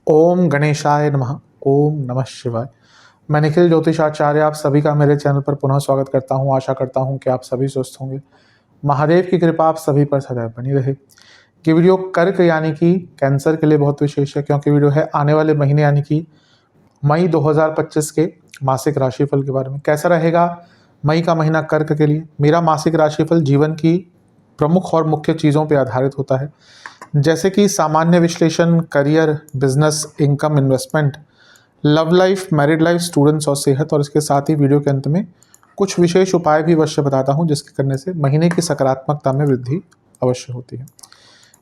ओम गणेशाय नमः। ओम नमः शिवाय। मैं निखिल ज्योतिषाचार्य आप सभी का मेरे चैनल पर पुनः स्वागत करता हूं। आशा करता हूं कि आप सभी स्वस्थ होंगे। महादेव की कृपा आप सभी पर सदैव बनी रहे। ये वीडियो कर्क यानी कि कैंसर के लिए बहुत विशेष है, क्योंकि वीडियो है आने वाले महीने यानी कि मई 2025 के मासिक राशिफल के बारे में। कैसा रहेगा मई का महीना कर्क के लिए। मेरा मासिक राशिफल जीवन की प्रमुख और मुख्य चीज़ों पर आधारित होता है, जैसे कि सामान्य विश्लेषण, career, business, income, investment, love life, married life, students और सेहत। और इसके साथ ही वीडियो के अंत में कुछ विशेष उपाय भी अवश्य बताता हूं, जिसके करने से महीने की सकारात्मकता में वृद्धि अवश्य होती है।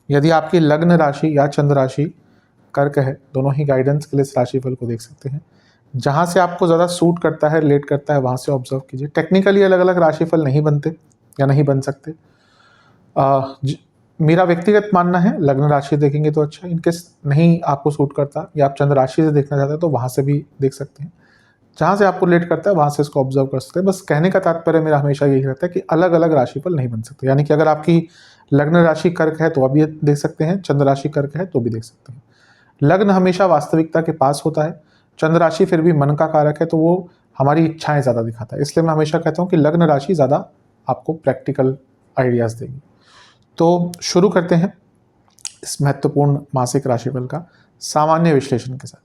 यदि आपकी लग्न राशि या चंद्र राशि कर्क है, दोनों ही गाइडेंस के लिए इस राशिफल को देख सकते हैं। जहां से आपको ज़्यादा सूट करता है, रिलेट करता है, वहां से ऑब्जर्व कीजिए। टेक्निकली अलग अलग राशिफल नहीं बनते या नहीं बन सकते। मेरा व्यक्तिगत मानना है लग्न राशि देखेंगे तो अच्छा। इनकेस नहीं आपको सूट करता या आप चंद्र राशि से देखना चाहते हैं तो वहाँ से भी देख सकते हैं। जहाँ से आपको रिलेट करता है वहाँ से इसको ऑब्जर्व कर सकते हैं। बस कहने का तात्पर्य मेरा हमेशा यही रहता है कि अलग अलग राशिफल नहीं बन सकते। यानी कि अगर आपकी लग्न राशि कर्क है तो अभी देख सकते हैं, चंद्र राशि कर्क है तो भी देख सकते हैं। लग्न हमेशा वास्तविकता के पास होता है, चंद्र राशि फिर भी मन का कारक है, तो वो हमारी इच्छाएं ज़्यादा दिखाता है। इसलिए मैं हमेशा कहता हूँ कि लग्न राशि ज़्यादा आपको प्रैक्टिकल आइडियाज़ देगी। तो शुरू करते हैं इस महत्वपूर्ण मासिक राशिफल का सामान्य विश्लेषण के साथ।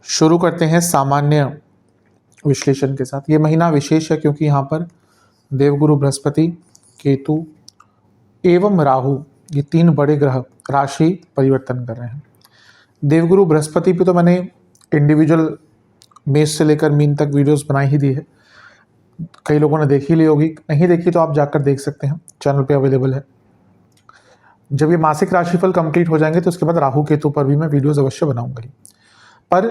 शुरू करते हैं सामान्य विश्लेषण के साथ। ये महीना विशेष है क्योंकि यहाँ पर देवगुरु बृहस्पति, केतु एवं राहु, ये तीन बड़े ग्रह राशि परिवर्तन कर रहे हैं। देवगुरु बृहस्पति पे तो मैंने इंडिविजुअल मेष से लेकर मीन तक वीडियोस बनाई ही दी है, कई लोगों ने देखी ली होगी। नहीं देखी तो आप जाकर देख सकते हैं, चैनल पे अवेलेबल है। जब ये मासिक राशिफल कंप्लीट हो जाएंगे तो उसके बाद राहु केतु पर भी मैं वीडियोस अवश्य बनाऊंगा ही। पर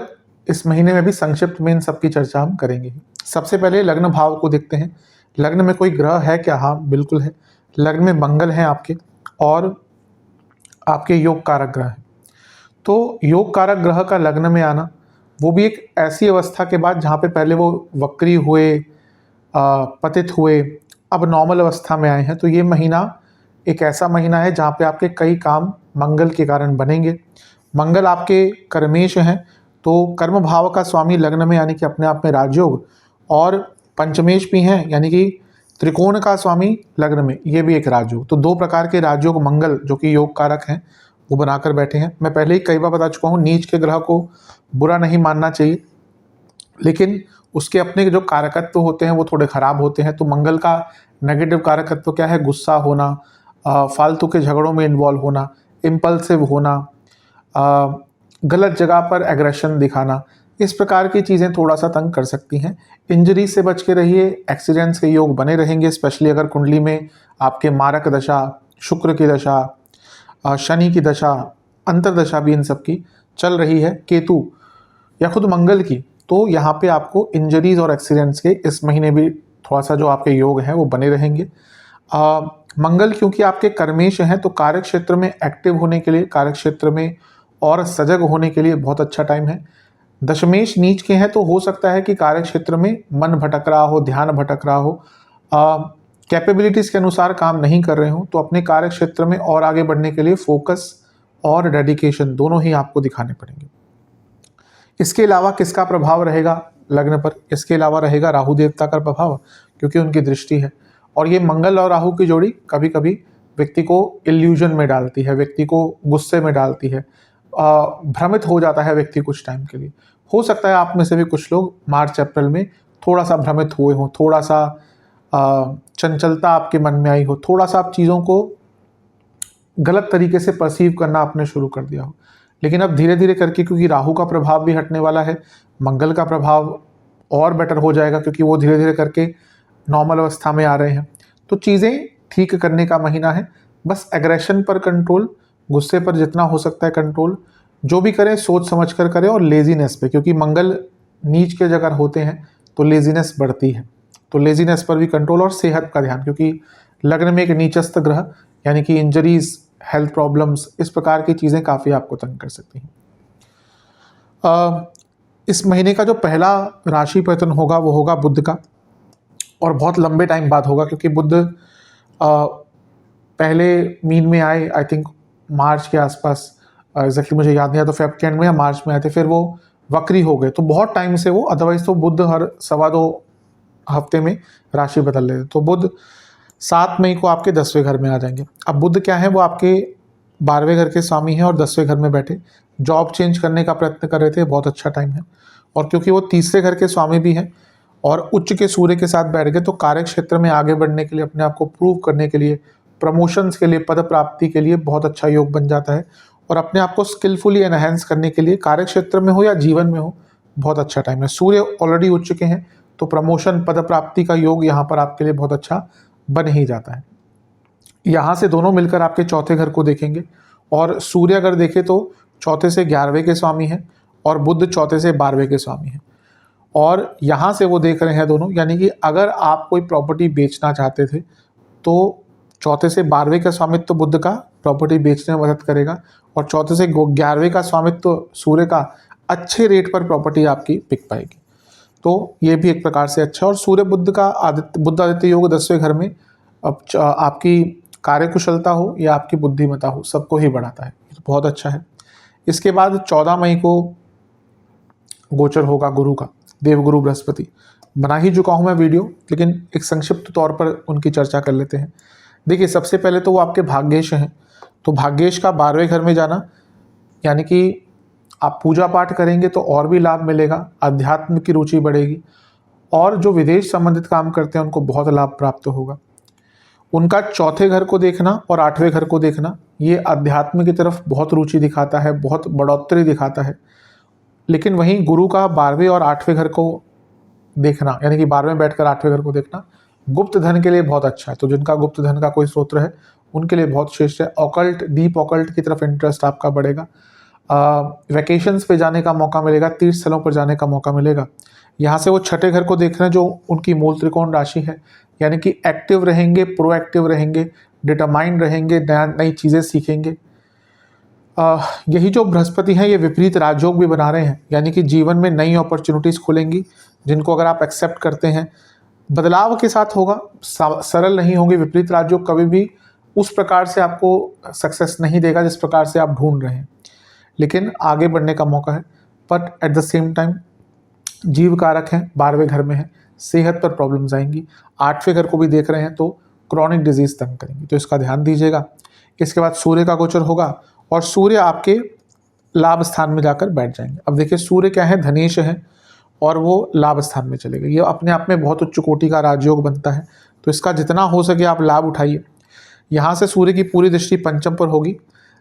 इस महीने में भी संक्षिप्त में इन सबकी चर्चा हम करेंगे ही। सबसे पहले लग्न भाव को देखते हैं। लग्न में कोई ग्रह है क्या? हाँ, बिल्कुल है। लग्न में मंगल है आपके, और आपके योग कारक ग्रह है। तो योग कारक ग्रह का लग्न में आना, वो भी एक ऐसी अवस्था के बाद जहाँ पे पहले वो वक्री हुए, पतित हुए, अब नॉर्मल अवस्था में आए हैं। तो ये महीना एक ऐसा महीना है जहाँ पे आपके कई काम मंगल के कारण बनेंगे। मंगल आपके कर्मेश हैं, तो कर्म भाव का स्वामी लग्न में यानी कि अपने आप में राजयोग, और पंचमेश भी हैं यानी कि त्रिकोण का स्वामी लग्न में, ये भी एक राजयोग। तो दो प्रकार के राजयोग मंगल जो कि योग कारक हैं वो बनाकर बैठे हैं। मैं पहले ही कई बार बता चुका हूँ, नीच के ग्रह को बुरा नहीं मानना चाहिए, लेकिन उसके अपने जो कारकत्व होते हैं वो थोड़े खराब होते हैं। तो मंगल का नेगेटिव कारकत्व क्या है? गुस्सा होना, फालतू के झगड़ों में इन्वॉल्व होना, इम्पल्सिव होना, गलत जगह पर एग्रेशन दिखाना, इस प्रकार की चीज़ें थोड़ा सा तंग कर सकती हैं। इंजरी से बच के रहिए। एक्सीडेंट्स के योग बने रहेंगे, स्पेशली अगर कुंडली में आपके मारक दशा, शुक्र की दशा, शनि की दशा, अंतरदशा भी इन सब की चल रही है, केतु या खुद मंगल की। तो यहाँ पे आपको इंजरीज और एक्सीडेंट्स के इस महीने भी थोड़ा सा जो आपके योग हैं वो बने रहेंगे। मंगल क्योंकि आपके कर्मेश हैं, तो कार्य क्षेत्र में एक्टिव होने के लिए, कार्य क्षेत्र में और सजग होने के लिए बहुत अच्छा टाइम है। दशमेश नीच के हैं, तो हो सकता है कि कार्य क्षेत्र में मन भटक रहा हो, ध्यान भटक रहा हो, कैपेबिलिटीज के अनुसार काम नहीं कर रहे हो, तो अपने कार्य क्षेत्र में और आगे बढ़ने के लिए फोकस और डेडिकेशन दोनों ही आपको दिखाने पड़ेंगे। इसके अलावा किसका प्रभाव रहेगा लग्न पर? इसके अलावा रहेगा राहु देवता का प्रभाव, क्योंकि उनकी दृष्टि है। और ये मंगल और राहु की जोड़ी कभी कभी व्यक्ति को इल्यूजन में डालती है, व्यक्ति को गुस्से में डालती है, भ्रमित हो जाता है व्यक्ति कुछ टाइम के लिए। हो सकता है आप में से भी कुछ लोग मार्च अप्रैल में थोड़ा सा भ्रमित हुए हों, थोड़ा सा चंचलता आपके मन में आई हो, थोड़ा सा आप चीज़ों को गलत तरीके से परसीव करना आपने शुरू कर दिया हो। लेकिन अब धीरे धीरे करके, क्योंकि राहु का प्रभाव भी हटने वाला है, मंगल का प्रभाव और बेटर हो जाएगा क्योंकि वो धीरे धीरे करके नॉर्मल अवस्था में आ रहे हैं। तो चीज़ें ठीक करने का महीना है। बस एग्रेशन पर कंट्रोल, गुस्से पर जितना हो सकता है कंट्रोल, जो भी करें सोच समझ कर करें, और लेजीनेस पे, क्योंकि मंगल नीच के जगह होते हैं तो लेजीनेस बढ़ती है, तो लेजीनेस पर भी कंट्रोल, और सेहत का ध्यान, क्योंकि लग्न में एक नीचस्थ ग्रह यानी कि इंजरीज, हेल्थ प्रॉब्लम्स, इस प्रकार की चीज़ें काफ़ी आपको तंग कर सकती हैं। इस महीने का जो पहला राशि परिवर्तन होगा वो होगा बुध का, और बहुत लंबे टाइम बाद होगा, क्योंकि बुध पहले मीन में आए आई थिंक मार्च के आसपास, एग्जैक्टली मुझे याद नहीं है, तो फेब के एंड में या मार्च में आए थे, फिर वो वक्री हो गए। तो बहुत टाइम से वो, अदरवाइज तो बुध हर 2.25 हफ्ते में राशि बदल रहे थे। तो बुध 7 मई को आपके 10वें घर में आ जाएंगे। अब बुध क्या है, वो आपके 12वें घर के स्वामी हैं और 10वें घर में बैठे जॉब चेंज करने का प्रयत्न कर रहे थे, बहुत अच्छा टाइम है। और क्योंकि वो तीसरे घर के स्वामी भी हैं और उच्च के सूर्य के साथ बैठ गए, तो कार्य क्षेत्र में आगे बढ़ने के लिए, अपने आप को प्रूव करने के लिए, प्रमोशंस के लिए, पद प्राप्ति के लिए बहुत अच्छा योग बन जाता है। और अपने आप को स्किलफुली एनहेंस करने के लिए, कार्य क्षेत्र में हो या जीवन में हो, बहुत अच्छा टाइम है। सूर्य ऑलरेडी उच्च चुके हैं, तो प्रमोशन, पद प्राप्ति का योग यहाँ पर आपके लिए बहुत अच्छा बन ही जाता है। यहाँ से दोनों मिलकर आपके चौथे घर को देखेंगे, और सूर्य अगर देखें तो चौथे से 11वें के स्वामी हैं और बुध चौथे से 12वें के स्वामी हैं। और यहाँ से वो देख रहे हैं दोनों, यानी कि अगर आप कोई प्रॉपर्टी बेचना चाहते थे तो चौथे से 12वें का स्वामित्व बुध का प्रॉपर्टी बेचने में मदद करेगा, और चौथे से 11वें का स्वामित्व सूर्य का अच्छे रेट पर प्रॉपर्टी आपकी बिक पाएगी। तो ये भी एक प्रकार से अच्छा। और सूर्य बुध का बुध आदित्य योग 10वें घर में अब आपकी कार्यकुशलता हो या आपकी बुद्धिमत्ता हो, सबको ही बढ़ाता है, तो बहुत अच्छा है। इसके बाद 14 मई को गोचर होगा गुरु का, देवगुरु बृहस्पति। बना ही चुका हूँ मैं वीडियो, लेकिन एक संक्षिप्त तौर पर उनकी चर्चा कर लेते हैं। देखिए, सबसे पहले तो वो आपके भाग्येश हैं, तो भाग्येश का 12वें घर में जाना, यानी कि आप पूजा पाठ करेंगे तो और भी लाभ मिलेगा, अध्यात्म की रुचि बढ़ेगी, और जो विदेश संबंधित काम करते हैं उनको बहुत लाभ प्राप्त होगा। उनका चौथे घर को देखना और 8वें घर को देखना, ये अध्यात्म की तरफ बहुत रुचि दिखाता है, बहुत बढ़ोतरी दिखाता है। लेकिन वहीं गुरु का 12वें और 8वें घर को देखना, यानी कि 12वें बैठकर 8वें घर को देखना, गुप्त धन के लिए बहुत अच्छा है। तो जिनका गुप्त धन का कोई स्रोत है उनके लिए बहुत श्रेष्ठ है। ऑकल्ट, डीप ऑकल्ट की तरफ इंटरेस्ट आपका बढ़ेगा, वैकेशंस पे जाने का मौका मिलेगा, तीर्थ स्थलों पर जाने का मौका मिलेगा। यहाँ से वो छठे घर को देख रहे हैं, जो उनकी मूल त्रिकोण राशि है, यानी कि एक्टिव रहेंगे, प्रोएक्टिव रहेंगे, डिटरमाइंड रहेंगे, नई चीज़ें सीखेंगे। यही जो बृहस्पति हैं, ये विपरीत राजयोग भी बना रहे हैं, यानी कि जीवन में नई अपॉर्चुनिटीज़ खुलेंगी, जिनको अगर आप एक्सेप्ट करते हैं, बदलाव के साथ होगा, सरल नहीं होंगे। विपरीत राजयोग कभी भी उस प्रकार से आपको सक्सेस नहीं देगा जिस प्रकार से आप ढूंढ रहे हैं, लेकिन आगे बढ़ने का मौका है। But at the same time जीव कारक हैं, 12वें घर में है, सेहत पर प्रॉब्लम्स आएंगी। 8वें घर को भी देख रहे हैं, तो क्रॉनिक डिजीज तंग करेंगी, तो इसका ध्यान दीजिएगा। इसके बाद सूर्य का गोचर होगा और सूर्य आपके लाभ स्थान में जाकर बैठ जाएंगे। अब देखिए, सूर्य क्या है, धनेश है, और वो लाभ स्थान में चले गए। ये अपने आप में बहुत उच्च कोटि का राजयोग बनता है, तो इसका जितना हो सके आप लाभ उठाइए। यहाँ से सूर्य की पूरी दृष्टि पंचम पर होगी।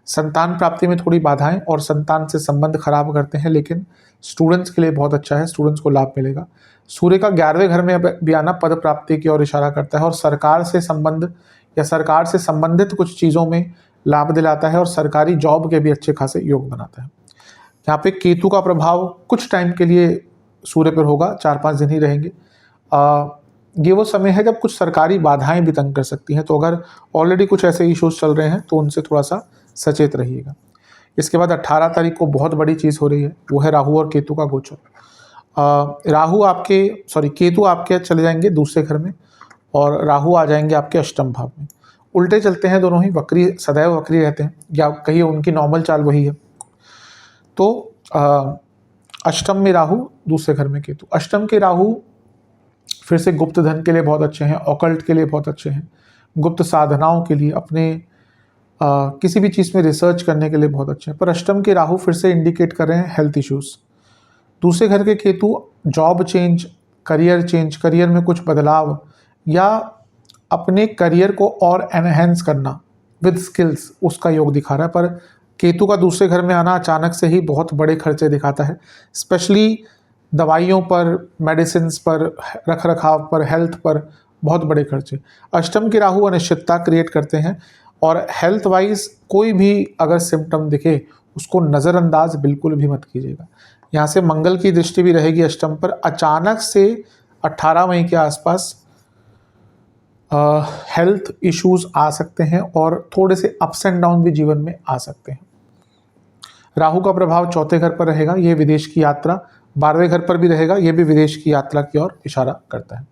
संतान प्राप्ति में थोड़ी बाधाएं और संतान से संबंध खराब करते हैं, लेकिन स्टूडेंट्स के लिए बहुत अच्छा है, स्टूडेंट्स को लाभ मिलेगा। सूर्य का 11वें घर में भी आना पद प्राप्ति की ओर इशारा करता है, और सरकार से संबंध या सरकार से संबंधित कुछ चीज़ों में लाभ दिलाता है, और सरकारी जॉब के भी अच्छे खासे योग बनाता है। यहाँ पे केतु का प्रभाव कुछ टाइम के लिए सूर्य पर होगा, 4-5 दिन ही रहेंगे। ये वो समय है जब कुछ सरकारी बाधाएं भी तंग कर सकती हैं, तो अगर ऑलरेडी कुछ ऐसे इश्यूज चल रहे हैं तो उनसे थोड़ा सा सचेत रहिएगा। इसके बाद 18 तारीख को बहुत बड़ी चीज़ हो रही है, वो है राहु और केतु का गोचर। केतु आपके चले जाएंगे दूसरे घर में, और राहु आ जाएंगे आपके अष्टम भाव में। उल्टे चलते हैं दोनों ही, वक्री, सदैव वक्री रहते हैं, या कहिए उनकी नॉर्मल चाल वही है। तो अष्टम में राहु, दूसरे घर में केतु। अष्टम के राहु फिर से गुप्त धन के लिए बहुत अच्छे हैं, ऑकल्ट के लिए बहुत अच्छे हैं, गुप्त साधनाओं के लिए, अपने किसी भी चीज़ में रिसर्च करने के लिए बहुत अच्छे हैं। पर अष्टम के राहु फिर से इंडिकेट कर रहे हैं हेल्थ इश्यूज़। दूसरे घर के केतु जॉब चेंज, करियर में कुछ बदलाव, या अपने करियर को और एनहेंस करना विद स्किल्स, उसका योग दिखा रहा है। पर केतु का दूसरे घर में आना अचानक से ही बहुत बड़े खर्चे दिखाता है, स्पेशली दवाइयों पर, मेडिसिन्स पर, रख रखाव पर, हेल्थ पर बहुत बड़े खर्चे। अष्टम के राहु अनिश्चितता क्रिएट करते हैं, और हेल्थ वाइज कोई भी अगर सिम्टम दिखे उसको नज़रअंदाज बिल्कुल भी मत कीजिएगा। यहाँ से मंगल की दृष्टि भी रहेगी अष्टम पर। अचानक से 18 मई के आसपास हेल्थ इश्यूज आ सकते हैं, और थोड़े से अप्स एंड डाउन भी जीवन में आ सकते हैं। राहु का प्रभाव चौथे घर पर रहेगा, ये विदेश की यात्रा। 12वें घर पर भी रहेगा, ये भी विदेश की यात्रा की ओर इशारा करता है।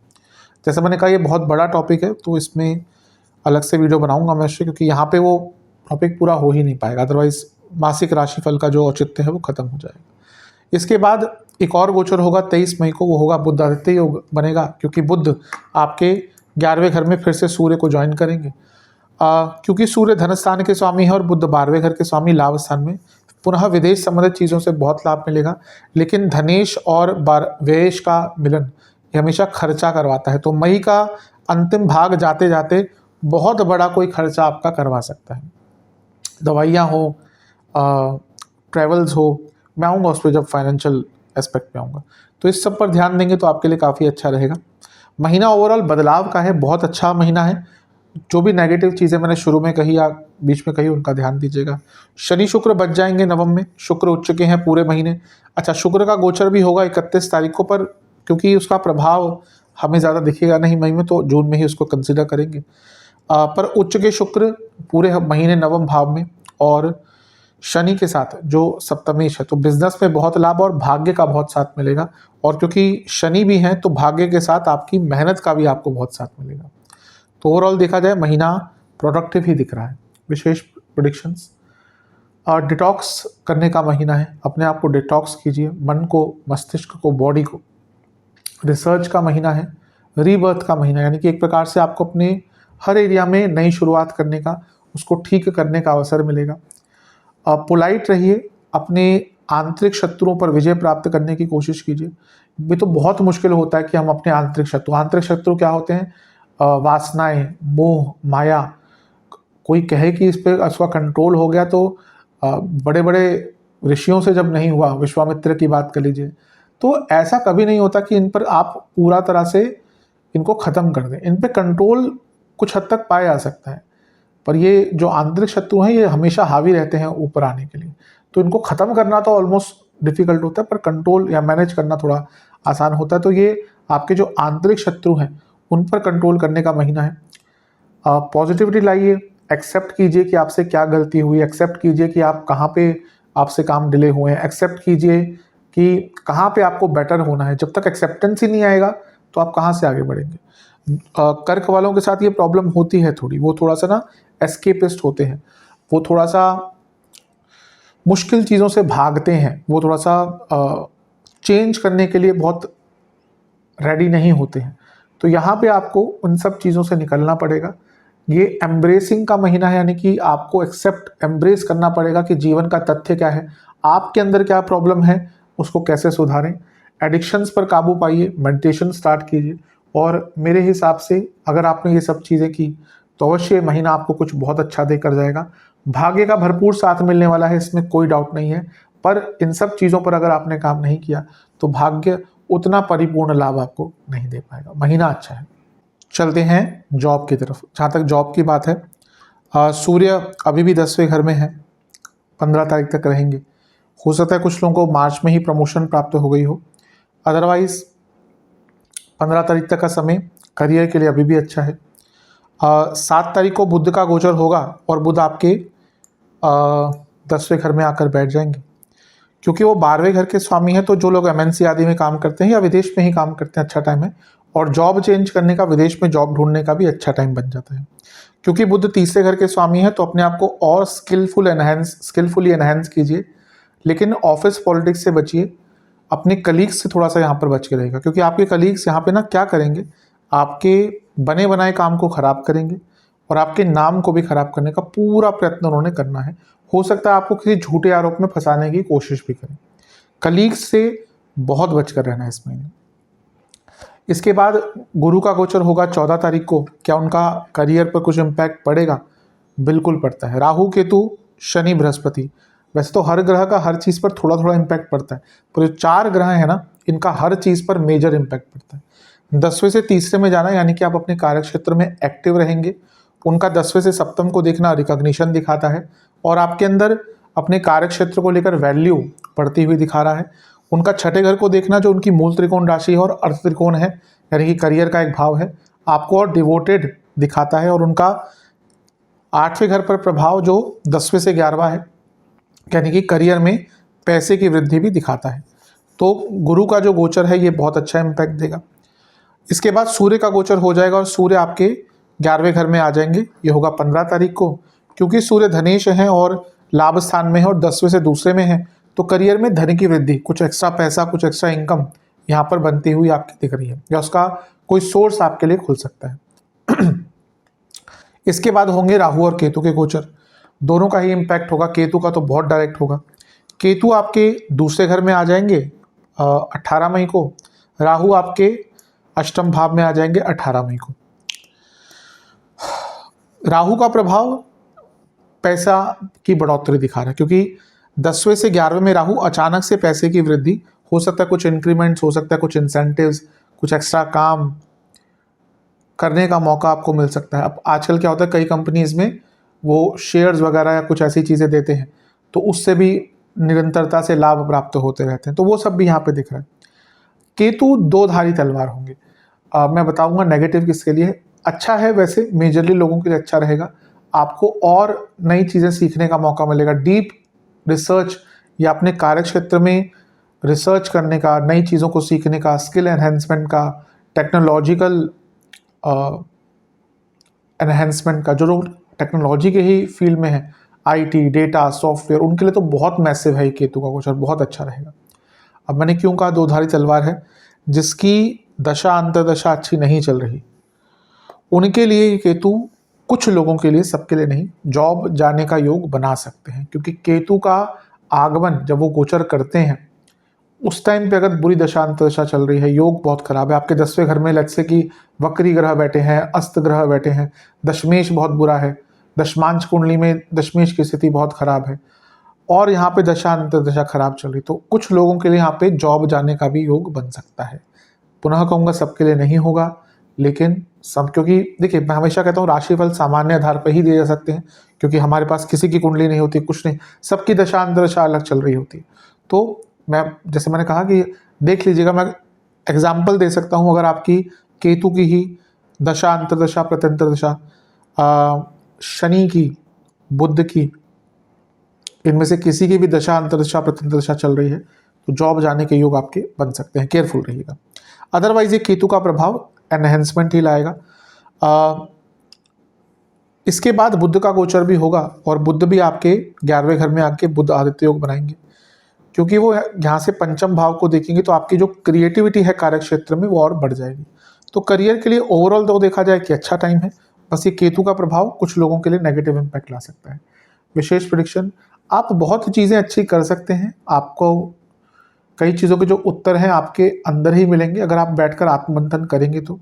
जैसे मैंने कहा, ये बहुत बड़ा टॉपिक है, तो इसमें अलग से वीडियो बनाऊंगा मैं, क्योंकि यहाँ पे वो टॉपिक पूरा हो ही नहीं पाएगा, अदरवाइज मासिक राशिफल का जो औचित्य है वो खत्म हो जाएगा। इसके बाद एक और गोचर होगा 23 मई को, वो होगा बुध आदित्य योग बनेगा, क्योंकि बुध आपके 11वें घर में फिर से सूर्य को ज्वाइन करेंगे। क्योंकि सूर्य धन स्थान के स्वामी है और बुध 12वें घर के स्वामी लाभ स्थान में, पुनः विदेश संबंधित चीज़ों से बहुत लाभ मिलेगा। लेकिन धनेश और व्ययेश का मिलन ये हमेशा खर्चा करवाता है, तो मई का अंतिम भाग जाते जाते बहुत बड़ा कोई खर्चा आपका करवा सकता है। दवाइयाँ हो, ट्रैवल्स हो, मैं आऊँगा उस पर जब फाइनेंशियल एस्पेक्ट पे आऊँगा, तो इस सब पर ध्यान देंगे तो आपके लिए काफ़ी अच्छा रहेगा। महीना ओवरऑल बदलाव का है, बहुत अच्छा महीना है। जो भी नेगेटिव चीज़ें मैंने शुरू में कही या बीच में कही उनका ध्यान दीजिएगा। शनि शुक्र बच जाएंगे नवम में, शुक्र उच्च के हैं पूरे महीने। अच्छा, शुक्र का गोचर भी होगा 31 तारीख को, पर क्योंकि उसका प्रभाव हमें ज़्यादा दिखेगा नहीं मई में, तो जून में ही उसको कंसिडर करेंगे। पर उच्च के शुक्र पूरे महीने नवम भाव में और शनि के साथ जो सप्तमेश है, तो बिजनेस में बहुत लाभ और भाग्य का बहुत साथ मिलेगा। और क्योंकि शनि भी हैं तो भाग्य के साथ आपकी मेहनत का भी आपको बहुत साथ मिलेगा। तो ओवरऑल देखा जाए महीना प्रोडक्टिव ही दिख रहा है। विशेष प्रेडिक्शंस और डिटॉक्स करने का महीना है, अपने आप को डिटॉक्स कीजिए, मन को, मस्तिष्क को, बॉडी को। रिसर्च का महीना है, रीबर्थ का महीना, यानी कि एक प्रकार से आपको अपने हर एरिया में नई शुरुआत करने का, उसको ठीक करने का अवसर मिलेगा। पोलाइट रहिए, अपने आंतरिक शत्रुओं पर विजय प्राप्त करने की कोशिश कीजिए। ये तो बहुत मुश्किल होता है कि हम अपने आंतरिक शत्रु क्या होते हैं? वासनाएं, मोह, माया। कोई कहे कि इस पर उसका कंट्रोल हो गया, तो बड़े बड़े ऋषियों से जब नहीं हुआ, विश्वामित्र की बात कर लीजिए, तो ऐसा कभी नहीं होता कि इन पर आप पूरा तरह से इनको ख़त्म कर दें। इन पे कंट्रोल कुछ हद तक पाया जा सकता है, पर ये जो आंतरिक शत्रु हैं ये हमेशा हावी रहते हैं ऊपर आने के लिए, तो इनको ख़त्म करना तो ऑलमोस्ट डिफ़िकल्ट होता है, पर कंट्रोल या मैनेज करना थोड़ा आसान होता है। तो ये आपके जो आंतरिक शत्रु हैं उन पर कंट्रोल करने का महीना है। पॉजिटिविटी लाइए, एक्सेप्ट कीजिए कि आपसे क्या गलती हुई, एक्सेप्ट कीजिए कि आप कहाँ पे आपसे काम डिले हुए हैं, एक्सेप्ट कीजिए कि कहाँ पे आपको बेटर होना है। जब तक एक्सेप्टेंस ही नहीं आएगा तो आप कहाँ से आगे बढ़ेंगे। कर्क वालों के साथ ये प्रॉब्लम होती है थोड़ी, वो थोड़ा सा ना एस्केपिस्ट होते हैं, वो थोड़ा सा मुश्किल चीज़ों से भागते हैं, वो थोड़ा सा चेंज करने के लिए बहुत रेडी नहीं होते हैं। तो यहाँ पे आपको उन सब चीज़ों से निकलना पड़ेगा। ये एम्ब्रेसिंग का महीना है, यानी कि आपको एक्सेप्ट एम्ब्रेस करना पड़ेगा कि जीवन का तथ्य क्या है, आपके अंदर क्या प्रॉब्लम है, उसको कैसे सुधारें। एडिक्शंस पर काबू पाइए, मेडिटेशन स्टार्ट कीजिए, और मेरे हिसाब से अगर आपने ये सब चीज़ें की तो अवश्य ये महीना आपको कुछ बहुत अच्छा देकर जाएगा। भाग्य का भरपूर साथ मिलने वाला है, इसमें कोई डाउट नहीं है, पर इन सब चीज़ों पर अगर आपने काम नहीं किया तो भाग्य उतना परिपूर्ण लाभ आपको नहीं दे पाएगा। महीना अच्छा है। चलते हैं जॉब की तरफ। जहाँ तक जॉब की बात है, सूर्य अभी भी 10वें घर में है, 15 तारीख तक रहेंगे। हो सकता है कुछ लोगों को मार्च में ही प्रमोशन प्राप्त हो गई हो, अदरवाइज 15 तारीख तक का समय करियर के लिए अभी भी अच्छा है। 7 तारीख को बुध का गोचर होगा और बुध आपके 10वें घर में आकर बैठ जाएंगे, क्योंकि वो 12वें घर के स्वामी हैं। तो जो लोग MNC आदि में काम करते हैं या विदेश में ही काम करते हैं, अच्छा टाइम है। और जॉब चेंज करने का, विदेश में जॉब ढूंढने का भी अच्छा टाइम बन जाता है, क्योंकि बुध 3रे घर के स्वामी है। तो अपने आप को और स्किलफुली एनहेंस कीजिए, लेकिन ऑफिस पॉलिटिक्स से बचिए। अपने कलीग्स से थोड़ा सा यहाँ पर बच के रहेगा, क्योंकि आपके कलीग्स यहाँ पे ना क्या करेंगे, आपके बने बनाए काम को ख़राब करेंगे और आपके नाम को भी ख़राब करने का पूरा प्रयत्न उन्होंने करना है। हो सकता है आपको किसी झूठे आरोप में फंसाने की कोशिश भी करें। कलीग्स से बहुत बचकर रहना है इस महीने। इसके बाद गुरु का गोचर होगा 14 तारीख को। क्या उनका करियर पर कुछ इम्पैक्ट पड़ेगा? बिल्कुल पड़ता है। राहु, केतु, शनि, बृहस्पति, वैसे तो हर ग्रह का हर चीज़ पर थोड़ा थोड़ा इम्पैक्ट पड़ता है, पर जो 4 ग्रह हैं ना, इनका हर चीज़ पर मेजर इम्पैक्ट पड़ता है। 10वें से 3रे में जाना, यानी कि आप अपने कार्य क्षेत्र में एक्टिव रहेंगे। उनका 10वें से सप्तम को देखना रिकॉग्निशन दिखाता है, और आपके अंदर अपने कार्य क्षेत्र को लेकर वैल्यू बढ़ती हुई दिखा रहा है। उनका 6ठे घर को देखना, जो उनकी मूल त्रिकोण राशि है और अर्थ त्रिकोण है, यानी कि करियर का एक भाव है, आपको और डिवोटेड दिखाता है। और उनका 8वें घर पर प्रभाव जो 10वें से 11वां है, यानी कि करियर में पैसे की वृद्धि भी दिखाता है। तो गुरु का जो गोचर है ये बहुत अच्छा इम्पैक्ट देगा। इसके बाद सूर्य का गोचर हो जाएगा और सूर्य आपके 11वें घर में आ जाएंगे। ये होगा 15 तारीख को, क्योंकि सूर्य धनेश है और लाभ स्थान में है और 10वें से दूसरे में है, तो करियर में धन की वृद्धि, कुछ एक्स्ट्रा पैसा, कुछ एक्स्ट्रा इनकम यहाँ पर बनती हुई आपकी दिख रही है, या उसका कोई सोर्स आपके लिए खुल सकता है। इसके बाद होंगे राहु और केतु के गोचर, दोनों का ही इम्पैक्ट होगा। केतु का तो बहुत डायरेक्ट होगा। केतु आपके दूसरे घर में आ जाएंगे 18 मई को, राहु आपके अष्टम भाव में आ जाएंगे 18 मई को। राहु का प्रभाव पैसा की बढ़ोतरी दिखा रहा है, क्योंकि 10वें से 11वें में राहु अचानक से पैसे की वृद्धि हो सकता है, कुछ इंक्रीमेंट्स हो सकता है, कुछ इंसेंटिव्स, कुछ एक्स्ट्रा काम करने का मौका आपको मिल सकता है। अब आजकल क्या होता है, कई कंपनीज में वो शेयर्स वगैरह या कुछ ऐसी चीज़ें देते हैं, तो उससे भी निरंतरता से लाभ प्राप्त होते रहते हैं, तो वो सब भी यहाँ पे दिख रहा है। केतु दो धारी तलवार होंगे। मैं बताऊंगा नेगेटिव किसके लिए। अच्छा है वैसे, मेजरली लोगों के लिए अच्छा रहेगा, आपको और नई चीज़ें सीखने का मौका मिलेगा, डीप रिसर्च या अपने कार्य क्षेत्र में रिसर्च करने का, नई चीज़ों को सीखने का, स्किल एनहेंसमेंट का, टेक्नोलॉजिकल एनहेंसमेंट का। जो लोग टेक्नोलॉजी के ही फील्ड में है, आईटी, डेटा, सॉफ्टवेयर, उनके लिए तो बहुत मैसिव है ये केतु का गोचर, बहुत अच्छा रहेगा। अब मैंने क्यों कहा दो धारी तलवार है, जिसकी दशा अंतर्दशा अच्छी नहीं चल रही, उनके लिए ये केतु कुछ लोगों के लिए, सबके लिए नहीं, जॉब जाने का योग बना सकते हैं। क्योंकि केतु का आगमन जब वो गोचर करते हैं, उस टाइम पे अगर बुरी दशा अंतर्दशा चल रही है, योग बहुत खराब है, आपके 10वें घर में लेट्स से कि वक्री ग्रह बैठे हैं, अस्त ग्रह बैठे हैं, दशमेश बहुत बुरा है, दशमांश कुंडली में दशमेश की स्थिति बहुत खराब है, और यहाँ पे दशा अंतर्दशा खराब चल रही, तो कुछ लोगों के लिए यहाँ पे जॉब जाने का भी योग बन सकता है। पुनः कहूँगा सबके लिए नहीं होगा, लेकिन सब, क्योंकि देखिए मैं हमेशा कहता हूँ राशिफल सामान्य आधार पर ही दिए जा सकते हैं, क्योंकि हमारे पास किसी की कुंडली नहीं होती, कुछ नहीं, सबकी दशा अंतर्दशा अलग चल रही होती है। तो मैं, जैसे मैंने कहा कि देख लीजिएगा, मैं एग्जाम्पल दे सकता हूँ, अगर आपकी केतु की ही दशा अंतर्दशा प्रत्यंतरदशा, शनि की, बुध की, इनमें से किसी की भी दशा अंतर्दशा प्रत्यंतरदशा चल रही है, तो जॉब जाने के योग आपके बन सकते हैं, केयरफुल रहिएगा। अदरवाइज ये केतु का प्रभाव एनहेंसमेंट ही लाएगा। इसके बाद बुध का गोचर भी होगा, और बुध भी आपके 11वें घर में आके बुध आदित्य योग बनाएंगे, क्योंकि वो यहाँ से पंचम भाव को देखेंगे, तो आपकी जो क्रिएटिविटी है कार्य क्षेत्र में वो और बढ़ जाएगी। तो करियर के लिए ओवरऑल तो देखा जाए कि अच्छा टाइम है, बस ये केतु का प्रभाव कुछ लोगों के लिए नेगेटिव इम्पैक्ट ला सकता है। विशेष प्रेडिक्शन, आप बहुत चीज़ें अच्छी कर सकते हैं, आपको कई चीज़ों के जो उत्तर हैं आपके अंदर ही मिलेंगे, अगर आप बैठकर आत्ममंथन करेंगे तो।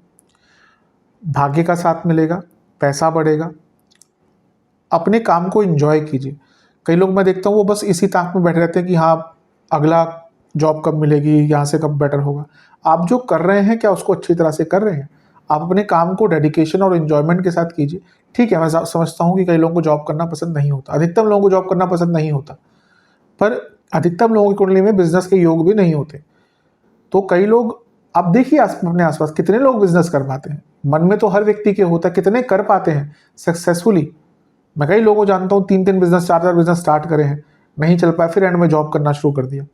भाग्य का साथ मिलेगा, पैसा बढ़ेगा, अपने काम को एंजॉय कीजिए। कई लोग मैं देखता हूँ वो बस इसी ताक में बैठे रहते हैं कि हाँ अगला जॉब कब मिलेगी, यहाँ से कब बेटर होगा। आप जो कर रहे हैं क्या उसको अच्छी तरह से कर रहे हैं? आप अपने काम को डेडिकेशन और एंजॉयमेंट के साथ कीजिए। ठीक है, मैं समझता हूँ कि कई लोगों को जॉब करना पसंद नहीं होता, अधिकतम लोगों को जॉब करना पसंद नहीं होता, पर अधिकतम लोगों की कुंडली में बिजनेस के योग भी नहीं होते। तो कई लोग, आप देखिए अपने आसपास कितने लोग बिजनेस कर पाते हैं, मन में तो हर व्यक्ति के होता है, कितने कर पाते हैं सक्सेसफुली। मैं कई लोगों को जानता हूँ 3-3 बिजनेस, 4-4 बिजनेस स्टार्ट करे हैं, नहीं चल पाया, फिर एंड में जॉब करना शुरू कर दिया।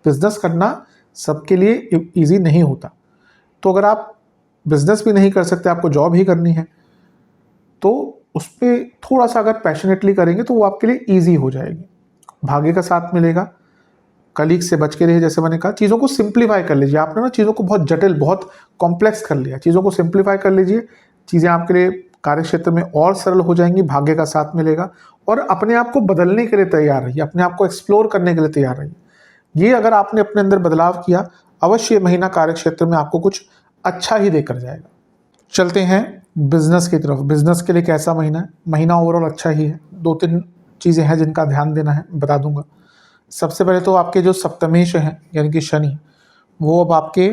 बिजनेस करना सबके लिए इजी नहीं होता, तो अगर आप बिजनेस भी नहीं कर सकते, आपको जॉब ही करनी है, तो उस पर थोड़ा सा अगर पैशनेटली करेंगे तो वो आपके लिए ईजी हो जाएगी। भाग्य का साथ मिलेगा, कलीग से बच के रहिए, जैसे मैंने कहा, चीज़ों को सिंप्लीफाई कर लीजिए। आपने ना चीज़ों को बहुत जटिल, बहुत कॉम्प्लेक्स कर लिया, चीज़ों को सिंप्लीफाई कर लीजिए, चीज़ें आपके लिए कार्य क्षेत्र में और सरल हो जाएंगी। भाग्य का साथ मिलेगा, और अपने आप को बदलने के लिए तैयार रहिए, अपने आप को एक्सप्लोर करने के लिए तैयार रहिए। ये अगर आपने अपने अंदर बदलाव किया, अवश्य महीना कार्य क्षेत्र में आपको कुछ अच्छा ही देकर जाएगा। चलते हैं बिजनेस की तरफ। बिजनेस के लिए कैसा महीना है? महीना ओवरऑल अच्छा ही है। 2-3 चीज़ें हैं जिनका ध्यान देना है, बता दूंगा। सबसे पहले तो आपके जो सप्तमेश हैं यानी कि शनि, वो अब आपके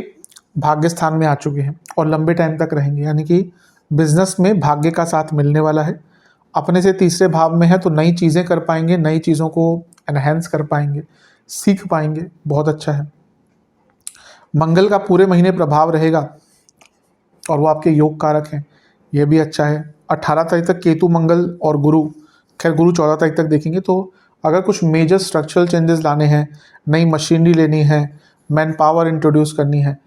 भाग्य स्थान में आ चुके हैं और लंबे टाइम तक रहेंगे, यानी कि बिजनेस में भाग्य का साथ मिलने वाला है। अपने से तीसरे भाव में है, तो नई चीज़ें कर पाएंगे, नई चीज़ों को एनहेंस कर पाएंगे, सीख पाएंगे, बहुत अच्छा है। मंगल का पूरे महीने प्रभाव रहेगा और वो आपके योग कारक हैं, ये भी अच्छा है। 18 तारीख तक केतु, मंगल और गुरु, खैर गुरु 14 तारीख तक देखेंगे। तो अगर कुछ मेजर स्ट्रक्चरल चेंजेस लाने हैं, नई मशीनरी लेनी है, मैन पावर इंट्रोड्यूस करनी है,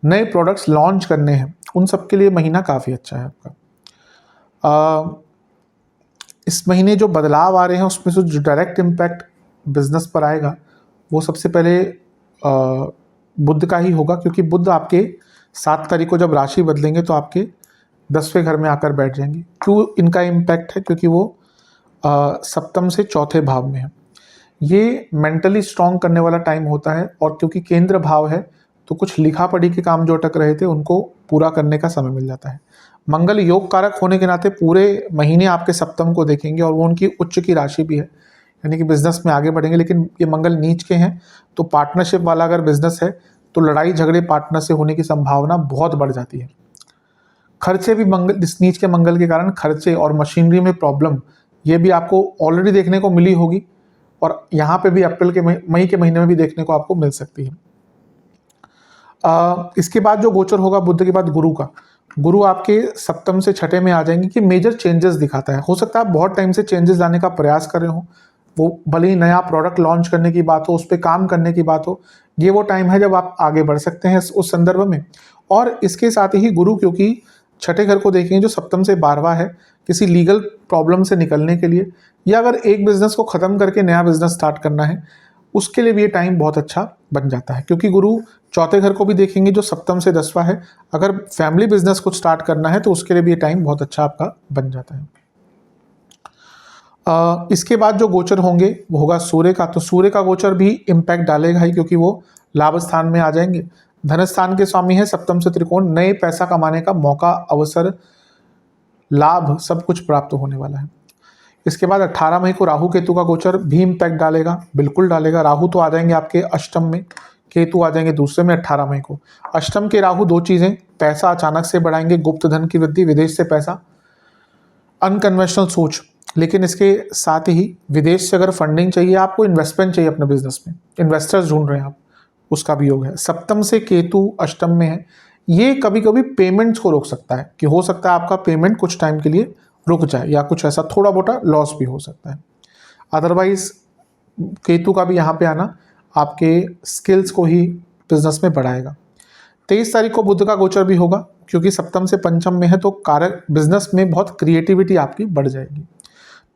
नए प्रोडक्ट्स लॉन्च करने हैं, उन सब के लिए महीना काफ़ी अच्छा है आपका। इस महीने जो बदलाव आ रहे हैं उसमें से जो डायरेक्ट इम्पैक्ट बिजनेस पर आएगा वो सबसे पहले बुध का ही होगा, क्योंकि बुध आपके 7 तारीख को जब राशि बदलेंगे तो आपके 10वें घर में आकर बैठ जाएंगे। क्यों इनका इम्पैक्ट है? क्योंकि वो सप्तम से चौथे भाव में है। ये मेंटली स्ट्रांग करने वाला टाइम होता है, और क्योंकि केंद्र भाव है तो कुछ लिखा पढ़ी के काम जो अटक रहे थे उनको पूरा करने का समय मिल जाता है। मंगल योग कारक होने के नाते पूरे महीने आपके सप्तम को देखेंगे, और वो उनकी उच्च की राशि भी है, यानी कि बिजनेस में आगे बढ़ेंगे। लेकिन ये मंगल नीच के हैं, तो पार्टनरशिप वाला अगर बिजनेस है तो लड़ाई झगड़े पार्टनर से होने की संभावना बहुत बढ़ जाती है। खर्चे भी मंगल, इस नीच के मंगल के कारण खर्चे और मशीनरी में प्रॉब्लम, ये भी आपको ऑलरेडी देखने को मिली होगी, और यहाँ पे भी अप्रैल के मई के महीने में भी देखने को आपको मिल सकती है। इसके बाद जो गोचर होगा बुध के बाद गुरु का, गुरु आपके सप्तम से छठे में आ जाएंगे कि मेजर चेंजेस दिखाता है। हो सकता है आप बहुत टाइम से चेंजेस लाने का प्रयास कर रहे हो, वो भले ही नया प्रोडक्ट लॉन्च करने की बात हो, उस पर काम करने की बात हो, ये वो टाइम है जब आप आगे बढ़ सकते हैं उस संदर्भ में। और इसके साथ ही गुरु क्योंकि छठे घर को देखेंगे जो सप्तम से 12वां है, किसी लीगल प्रॉब्लम से निकलने के लिए, या अगर एक बिजनेस को खत्म करके नया बिजनेस स्टार्ट करना है उसके लिए भी ये टाइम बहुत अच्छा बन जाता है। क्योंकि गुरु चौथे घर को भी देखेंगे जो सप्तम से 10वां है, अगर फैमिली बिजनेस कुछ स्टार्ट करना है तो उसके लिए भी ये टाइम बहुत अच्छा आपका बन जाता है। इसके बाद जो गोचर होंगे वो होगा सूर्य का, तो सूर्य का गोचर भी इम्पैक्ट डालेगा ही, क्योंकि वो लाभ स्थान में आ जाएंगे। धन स्थान के स्वामी है, सप्तम से त्रिकोण, नए पैसा कमाने का मौका, अवसर, लाभ सब कुछ प्राप्त होने वाला है। इसके बाद 18 मई को राहु केतु का गोचर भी इम्पैक्ट डालेगा, बिल्कुल डालेगा। राहु तो आ जाएंगे आपके अष्टम में, केतु आ जाएंगे दूसरे में 18 मई को। अष्टम के राहु दो चीजें, पैसा अचानक से बढ़ाएंगे, गुप्त धन की वृद्धि, विदेश से पैसा, अनकन्वेंशनल सोच। लेकिन इसके साथ ही विदेश से अगर फंडिंग चाहिए, आपको इन्वेस्टमेंट चाहिए अपने बिजनेस में, इन्वेस्टर्स ढूंढ रहे हैं आप, उसका भी योग है। सप्तम से केतु अष्टम में है, ये कभी कभी पेमेंट्स को रोक सकता है, कि हो सकता है आपका पेमेंट कुछ टाइम के लिए रुक जाए, या कुछ ऐसा थोड़ा मोटा लॉस भी हो सकता है। अदरवाइज केतु का भी यहाँ पे आना आपके स्किल्स को ही बिजनेस में बढ़ाएगा। 23 तारीख को बुध का गोचर भी होगा, क्योंकि सप्तम से पंचम में है, तो कारक बिजनेस में बहुत क्रिएटिविटी आपकी बढ़ जाएगी।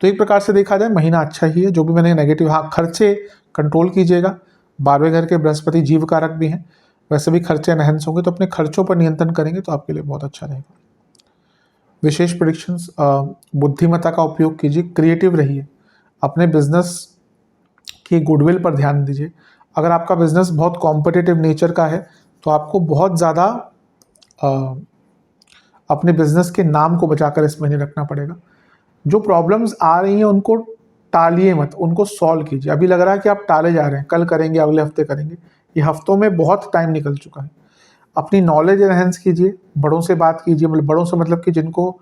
तो एक प्रकार से देखा जाए महीना अच्छा ही है। जो भी मैंने नेगेटिव, हाँ खर्चे कंट्रोल कीजिएगा, 12वें घर के बृहस्पति जीव कारक भी हैं, वैसे भी खर्चे एनहेंस होंगे, तो अपने खर्चों पर नियंत्रण करेंगे तो आपके लिए बहुत अच्छा रहेगा। विशेष प्रेडिक्शंस, बुद्धिमत्ता का उपयोग कीजिए, क्रिएटिव रहिए, अपने बिजनेस की गुडविल पर ध्यान दीजिए। अगर आपका बिजनेस बहुत कॉम्पिटिटिव नेचर का है तो आपको बहुत ज़्यादा अपने बिजनेस के नाम को बचाकर इस महीने रखना पड़ेगा। जो प्रॉब्लम्स आ रही हैं उनको टालिए मत, उनको सॉल्व कीजिए। अभी लग रहा है कि आप टाले जा रहे हैं, कल करेंगे, अगले हफ्ते करेंगे, ये हफ्तों में बहुत टाइम निकल चुका है। अपनी नॉलेज एनहेंस कीजिए, बड़ों से बात कीजिए, मतलब बड़ों से मतलब कि जिनको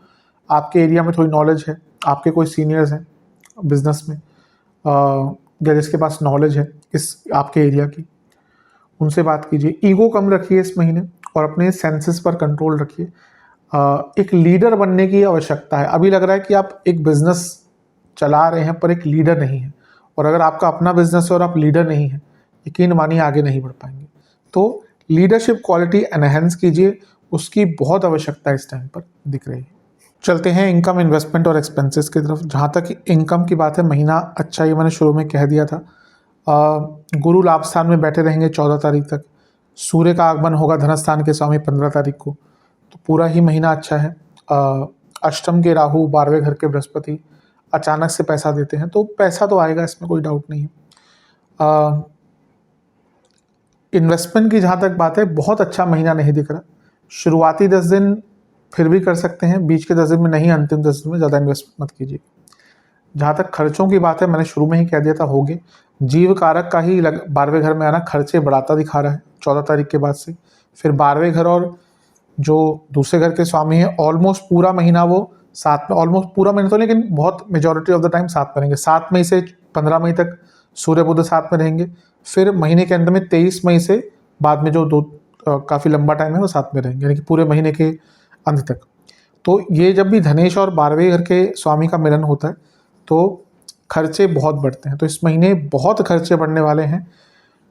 आपके एरिया में थोड़ी नॉलेज है, आपके कोई सीनियर्स हैं बिजनेस में, या जिसके पास नॉलेज है इस आपके एरिया की, उनसे बात कीजिए। ईगो कम रखिए इस महीने, और अपने सेंसेस पर कंट्रोल रखिए। एक लीडर बनने की आवश्यकता है। अभी लग रहा है कि आप एक बिजनेस चला रहे हैं पर एक लीडर नहीं है, और अगर आपका अपना बिजनेस है और आप लीडर नहीं हैं, यकीन मानिए आगे नहीं बढ़ पाएंगे। तो लीडरशिप क्वालिटी एनहेंस कीजिए, उसकी बहुत आवश्यकता इस टाइम पर दिख रही है। चलते हैं इनकम, इन्वेस्टमेंट और एक्सपेंसेस की तरफ। जहाँ तक इनकम की बात है, महीना अच्छा, ये मैंने शुरू में कह दिया था। गुरु लाभ स्थान में बैठे रहेंगे 14 तारीख तक। सूर्य का आगमन होगा धन स्थान के स्वामी 15 तारीख को, तो पूरा ही महीना अच्छा है। अष्टम के राहु, 12वें घर के बृहस्पति अचानक से पैसा देते हैं, तो पैसा तो आएगा, इसमें कोई डाउट नहीं है। इन्वेस्टमेंट की जहाँ तक बात है, बहुत अच्छा महीना नहीं दिख रहा। शुरुआती 10 दिन फिर भी कर सकते हैं, बीच के 10 दिन में नहीं, अंतिम 10 दिन में ज़्यादा इन्वेस्ट मत कीजिए। जहाँ तक खर्चों की बात है, मैंने शुरू में ही कह दिया था होंगे। जीव कारक का ही 12वें घर में आना खर्चे बढ़ाता दिखा रहा है 14 तारीख के बाद से। फिर 12वें घर और जो दूसरे घर के स्वामी हैं, ऑलमोस्ट पूरा महीना वो साथ में, ऑलमोस्ट पूरा महीना तो, लेकिन बहुत मेजॉरिटी ऑफ द टाइम साथ में रहेंगे। 7 मई से 15 मई तक सूर्य बुध साथ में रहेंगे। फिर महीने के अंत में 23 मई से बाद में जो काफ़ी लंबा टाइम है वो साथ में रहेंगे, यानी कि पूरे महीने के अंत तक। तो ये जब भी धनेश और 12वें घर के स्वामी का मिलन होता है तो खर्चे बहुत बढ़ते हैं। तो इस महीने बहुत खर्चे बढ़ने वाले हैं।